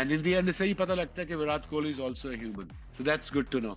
And in the end इससे ही पता लगता है कि Virat Kohli is also a human, so that's good to know.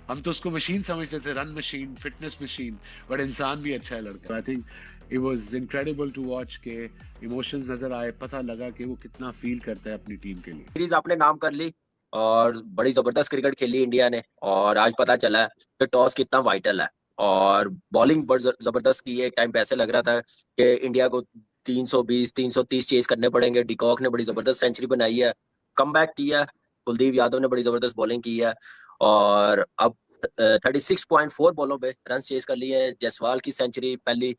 हम तो उसको मशीन समझते थे, run machine, fitness machine, but इंसान भी अच्छा है लड़का। I think it was incredible to watch के इमोशंस नजर आए, पता लगा कि वो कितना फील करता है अपनी टीम के लिए। सीरीज आपने नाम कर ली और बड़ी जबरदस्त क्रिकेट खेली इंडिया ने, और आज पता चला कि टॉस कितना वाइटल है, और बॉलिंग बड़ी जबरदस्त की है। एक टाइम पे ऐसे लग रहा था कि इंडिया को 320 330 चेज करने पड़ेंगे। डिकॉक ने बड़ी जबरदस्त सेंचुरी बनाई है, कमबैक किया। कुलदीप यादव ने बड़ी जबरदस्त बॉलिंग की है, और अब 36.4 बॉलों पे रन चेज कर लिए। जायसवाल की सेंचुरी पहली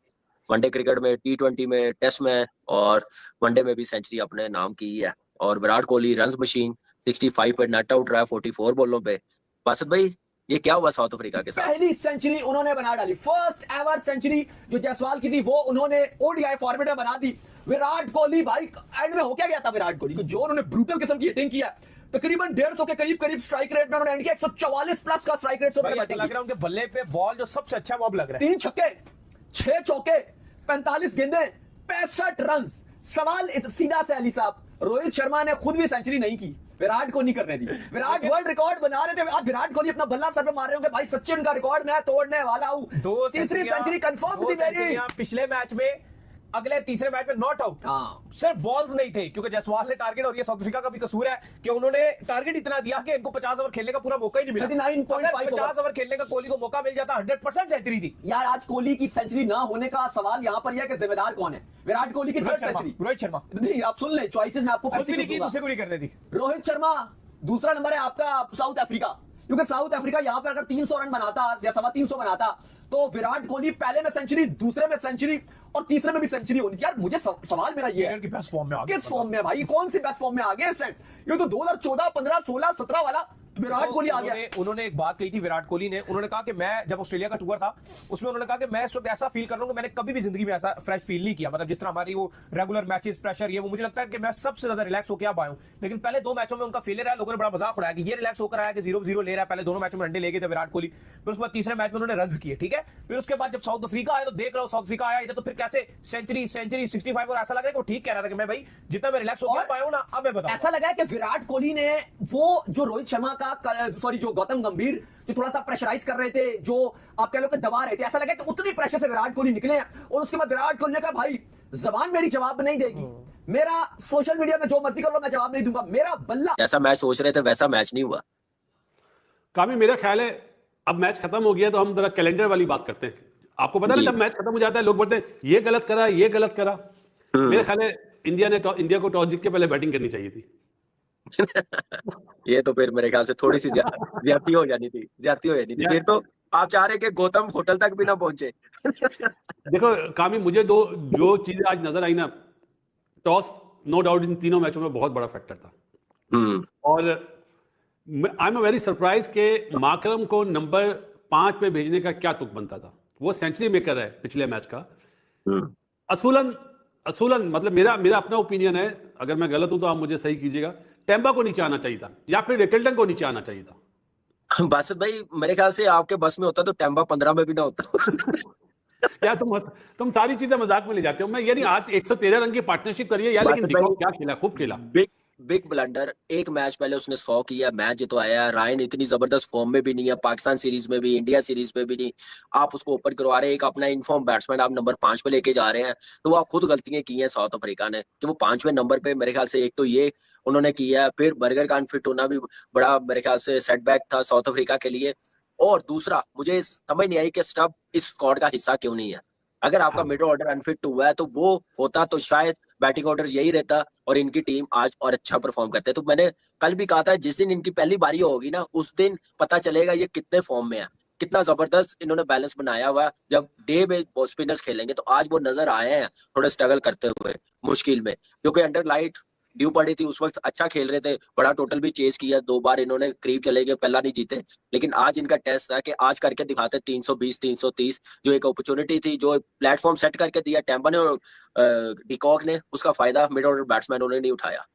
वनडे क्रिकेट में, T20 में, टेस्ट में और वनडे में भी सेंचुरी अपने नाम की है। और विराट कोहली रन मशीन, 65 पे नॉट आउट रहा है 44 बॉलों पे। बासत भाई, ये क्या हुआ साउथ अफ्रीका के साथ? पहली सेंचुरी उन्होंने बना डाली, फर्स्ट एवर सेंचुरी जो जायसवाल की थी वो उन्होंने ओडीआई फॉर्मेट में बना दी। विराट कोहली भाई, एंड में हो क्या गया था विराट कोहली को, जो उन्होंने ब्रूटल किस्म की हिटिंग किया, तकरीबन 150 के करीब स्ट्राइक रेट में उन्होंने एंड किया। 144 प्लस का स्ट्राइक रेट से लग रहा है उनके बल्ले पे बॉल जो सबसे अच्छा वो अब लग रहा है। 3 छक्के, 6 चौके, 45 गेंदें, 65 रन। सवाल सीधा से अली साहब, रोहित शर्मा ने खुद भी सेंचुरी नहीं की, विराट को नहीं करने दी। विराट वर्ल्ड रिकॉर्ड बना रहे थे, आज विराट कोहली अपना बल्ला सर पे मार रहे होंगे, भाई सचिन का रिकॉर्ड मैं तोड़ने वाला हूं। तीसरी सेंचुरी कंफर्म थी मेरी। पिछले मैच में, अगले तीसरे मैच में नॉट आउट, सिर्फ बॉल्स नहीं थे, क्योंकि जायसवाल ने टारगेट, और ये साउथ अफ्रीका का भी कसूर है कि उन्होंने टारगेट इतना दिया कि इनको 50 ओवर खेलने का पूरा मौका ही नहीं मिला। 50 ओवर खेलने का कोहली को मौका मिल जाता 100% सेंचुरी थी। यार आज कोहली की सेंचुरी ना होने का सवाल यहाँ पर यह कि जिम्मेदार कौन है? विराट कोहली की थर्ड सेंचुरी रोहित शर्मा। नहीं, आप सुन ले, चॉइसेस में आपको दूसरे को नहीं करने दी। रोहित शर्मा दूसरा नंबर है आपका साउथ अफ्रीका, क्योंकि साउथ अफ्रीका यहाँ पर अगर 300 रन बनाता या 325 बनाता तो विराट कोहली पहले में सेंचुरी, दूसरे में सेंचुरी और तीसरे में भी सेंचुरी होनी थी। यार मुझे सवाल मेरा ये है कि बेस्ट फॉर्म में आ गए, किस फॉर्म में भाई, कौन सी बेस्ट फॉर्म में आ गए इस टाइम? ये तो 2014, 15, 16, 17 वाला विराट कोहली आ गया। उन्होंने एक बात कही थी विराट कोहली ने, उन्होंने कहा कि मैं जब ऑस्ट्रेलिया का टूर था उसमें उन्होंने कहा कि मैं इस वक्त ऐसा फील कर रहा हूं कि मैंने कभी भी जिंदगी में ऐसा फ्रेश फील नहीं किया। मतलब जिस तरह हमारी वो रेगुलर मैचेस प्रेशर, ये वो मुझे लगता है कि मैं सबसे ज्यादा रिलैक्स होकर अब आया हूं। लेकिन पहले 2 मैचों में उनका फेलियर है, लोगों ने बड़ा मजाक उड़ाया कि ये रिलैक्स होकर आया कि 0-0 ले रहा है। पहले दोनों मैचों में अंडे ले गए थे विराट कोहली, फिर उसके बाद तीसरे मैच में उन्होंने रन किए, ठीक है। फिर उसके बाद जब साउथ अफ्रीका आया तो देख रहा हूं साउथ अफ्रीका आया इधर तो फिर कैसे सेंचुरी 65, और ऐसा लग रहा है कि वो ठीक कह रहा था कि मैं भाई जितना मैं रिलैक्स होकर पाया हूं ना, अब मैं बताऊं। ऐसा लगा है कि विराट कोहली ने वो जो रोहित शर्मा का, सॉरी जो गौतम गंभीर जो थोड़ा सा प्रेशराइज कर रहे थे, जो आप कह लो कि दबा रहे थे, ऐसा लगा कि उतनी प्रेशर से विराट कोहली निकले हैं। और उसके बाद विराट कोहली ने कहा भाई जबान मेरी जवाब नहीं देगी, मेरा सोशल मीडिया में जो मर्जी कर लो मैं जवाब नहीं दूंगा, मेरा बल्ला। जैसा मैच सोच रहे थे वैसा मैच नहीं हुआ। काफी मेरा ख्याल है अब मैच खत्म हो गया तो हम जरा कैलेंडर वाली बात करते हैं। आपको पता है जब मैच खत्म हो जाता है लोग बोलते हैं ये गलत करा, ये गलत करा। मेरा ख्याल है इंडिया को टॉस जीत के पहले बैटिंग करनी चाहिए थी। ये तो फिर मेरे ख्याल से थोड़ी सी ज्यादती हो जानी थी, फिर तो आप चाह रहे कि गौतम होटल तक भी ना पहुंचे। देखो कामी, मुझे जो चीजें आज नजर आई ना, टॉस नो डाउट इन तीनों मैचों में बहुत बड़ा फैक्टर था। और आई एम वेरी सरप्राइज के माकरम को नंबर 5 पे भेजने का क्या तुक बनता था। वो सेंचुरी मेकर है पिछले मैच का। असूलन मतलब मेरा अपना ओपिनियन है, अगर मैं गलत हूं तो आप मुझे सही कीजिएगा, टेम्बा को नीचे आना चाहिए था या फिर रिकल्टन को नीचे आना चाहिए था। बासत भाई मेरे ख्याल से आपके बस में होता तो टेम्बा 15 में भी ना होता। क्या तुम सारी चीजें मजाक में ले जाते हो। मैं यानी आज 113 रन की पार्टनरशिप करिए यार, लेकिन डिकॉक क्या खेला, खूब खेला। Big blunder. एक मैच पहले उसने 100 किया, मैच जितवाया। रायन इतनी जबरदस्त फॉर्म में भी नहीं है, पाकिस्तान सीरीज में भी, इंडिया सीरीज में भी नहीं। आप उसको ऊपर करवा रहे हैं, एक अपना इनफॉर्म बैट्समैन आप नंबर 5 पे लेके जा रहे हैं। तो वो आप खुद गलतियां की हैं साउथ अफ्रीका ने कि वो 5वें नंबर पे मेरे ख्याल से एक तो ये उन्होंने किया है। फिर बर्गर का अनफिट होना भी बड़ा मेरे ख्याल से सेटबैक था साउथ अफ्रीका के लिए। और दूसरा मुझे समझ नहीं आई कि स्टब इस स्क्वाड का हिस्सा क्यों नहीं है। अगर आपका मिडिल ऑर्डर अनफिट हुआ है तो वो होता तो शायद बैटिंग ऑर्डर यही रहता और इनकी टीम आज और अच्छा परफॉर्म करते। तो मैंने कल भी कहा था जिस दिन इनकी पहली बारी होगी ना उस दिन पता चलेगा ये कितने फॉर्म में है, कितना जबरदस्त इन्होंने बैलेंस बनाया हुआ है। जब डे में स्पिनर्स खेलेंगे तो आज वो नजर आए हैं थोड़े स्ट्रगल करते हुए मुश्किल में, क्योंकि अंडर लाइट ड्यू पड़ी थी उस वक्त अच्छा खेल रहे थे, बड़ा टोटल भी चेज किया, 2 बार इन्होंने करीब चले गए, पहला नहीं जीते। लेकिन आज इनका टेस्ट था कि आज करके दिखाते 320 330, जो एक अपॉर्चुनिटी थी, जो प्लेटफॉर्म सेट करके दिया टेम्बा ने और डिकॉक ने, उसका फायदा मिड ऑर्डर बैट्समैन उन्होंने नहीं उठाया।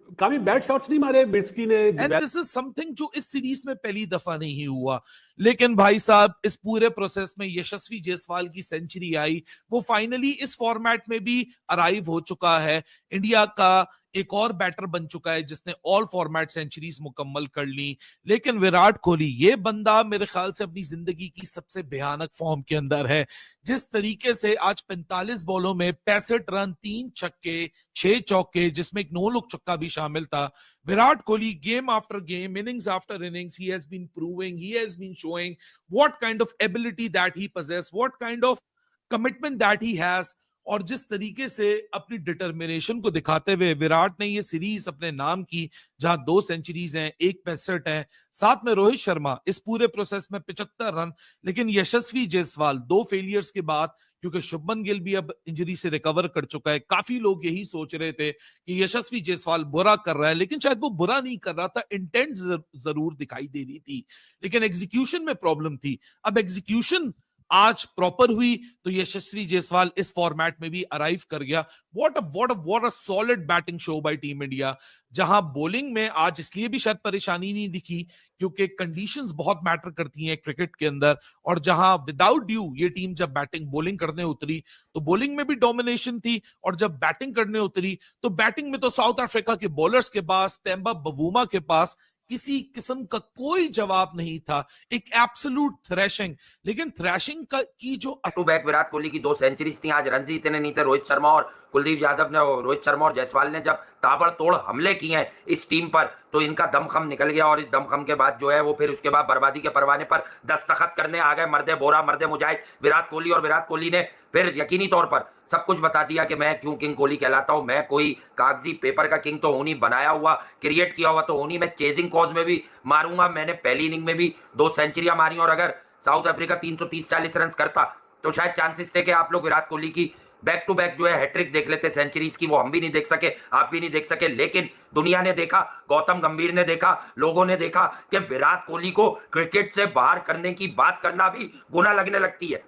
काफी बैड शॉट्स नहीं मारे बिट्सकी ने। एंड दिस इज समथिंग जो इस सीरीज में पहली दफा नहीं हुआ। लेकिन भाई साहब इस पूरे प्रोसेस में यशस्वी जायसवाल की सेंचुरी आई, वो फाइनली इस फॉर्मेट में भी अराइव हो चुका है। इंडिया का एक और बैटर बन चुका है जिसने ऑल फॉर्मेट सेंचुरीज मुकम्मल कर ली। लेकिन विराट कोहली ये बंदा मेरे ख्याल से अपनी जिंदगी की सबसे भयानक फॉर्म के अंदर है। जिस तरीके से आज 45 बॉलों में 65 रन, 3 छक्के, 6 चौके, जिसमें एक नो लुक छक्का भी शामिल था। Virat Kohli game after game, innings after innings, he has been proving, he has been showing what kind of ability that he possesses, what kind of commitment that he has। और जिस तरीके से अपनी डिटर्मिनेशन को दिखाते हुए विराट ने ये सीरीज अपने नाम की, जहां 2 सेंचुरीज हैं, 1 65 है, साथ में रोहित शर्मा इस पूरे प्रोसेस में 75 रन। लेकिन यशस्वी जायसवाल 2 फेलियर्स के बाद, क्योंकि शुभमन गिल भी अब इंजरी से रिकवर कर चुका है, काफी लोग यही सोच रहे थे कि यशस्वी जायसवाल बुरा कर रहा है, लेकिन शायद वो बुरा नहीं कर रहा था, इंटेंट जरूर दिखाई दे रही थी, लेकिन एग्जीक्यूशन में प्रॉब्लम थी। अब एग्जीक्यूशन आज प्रॉपर हुई तो यशस्वी जायसवाल इस फॉर्मेट में भी अराइव कर गया। What a solid batting show by team India, जहां बॉलिंग में आज इसलिए भी शायद परेशानी नहीं दिखी क्योंकि कंडीशंस बहुत मैटर करती हैं क्रिकेट के अंदर, और जहां विदाउट ड्यू ये टीम जब बैटिंग बॉलिंग करने उतरी तो बॉलिंग में भी डोमिनेशन थी, और जब बैटिंग करने उतरी तो बैटिंग में तो साउथ अफ्रीका के बॉलर्स के पास, टेम्बा बवूमा के पास किसी किस्म का कोई जवाब नहीं था, एक एब्सोल्यूट थ्रैशिंग। लेकिन थ्रैशिंग की जो टू बैक विराट कोहली की 2 सेंचुरीज थी, आज रन इतने नहीं थे। रोहित शर्मा और कुलदीप यादव ने, रोहित शर्मा और जायसवाल ने जब ताबड़तोड़ हमले किए हैं इस टीम पर, तो इनका दमखम निकल गया, और इस दमखम के बाद जो है वो फिर उसके बाद बर्बादी के परवाने पर दस्तखत करने आ गए मर्दे बोरा, मर्दे मुजाहिद विराट कोहली। और विराट कोहली ने फिर यकीनी तौर पर सब कुछ बता दिया कि मैं क्यों किंग कोहली कहलाता हूं। मैं कोई कागजी पेपर का किंग तो हूं नहीं, बनाया हुआ क्रिएट किया हुआ तो हूं नहीं। मैं चेजिंग कॉज में भी मारूंगा। मैंने पहली इनिंग में भी 2 सेंचुरियां मारी, और अगर साउथ अफ्रीका 330-40 रन करता तो शायद चांसेस थे कि आप लोग विराट कोहली की बैक टू बैक जो है हैट्रिक देख लेते सेंचुरीज की। वो हम भी नहीं देख सके, आप भी नहीं देख सके, लेकिन दुनिया ने देखा, गौतम गंभीर ने देखा, लोगों ने देखा कि विराट कोहली को क्रिकेट से बाहर करने की बात करना भी गुनाह लगने लगती है।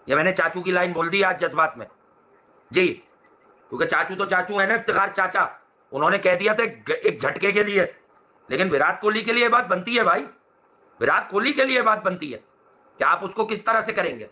ये मैंने चाचू की लाइन बोल दी आज जज्बात में जी, क्योंकि चाचू तो चाचू है ना, इफ्तिखार चाचा, उन्होंने कह दिया था एक झटके के लिए। लेकिन विराट कोहली के लिए बात बनती है भाई, विराट कोहली के लिए बात बनती है कि आप उसको किस तरह से करेंगे।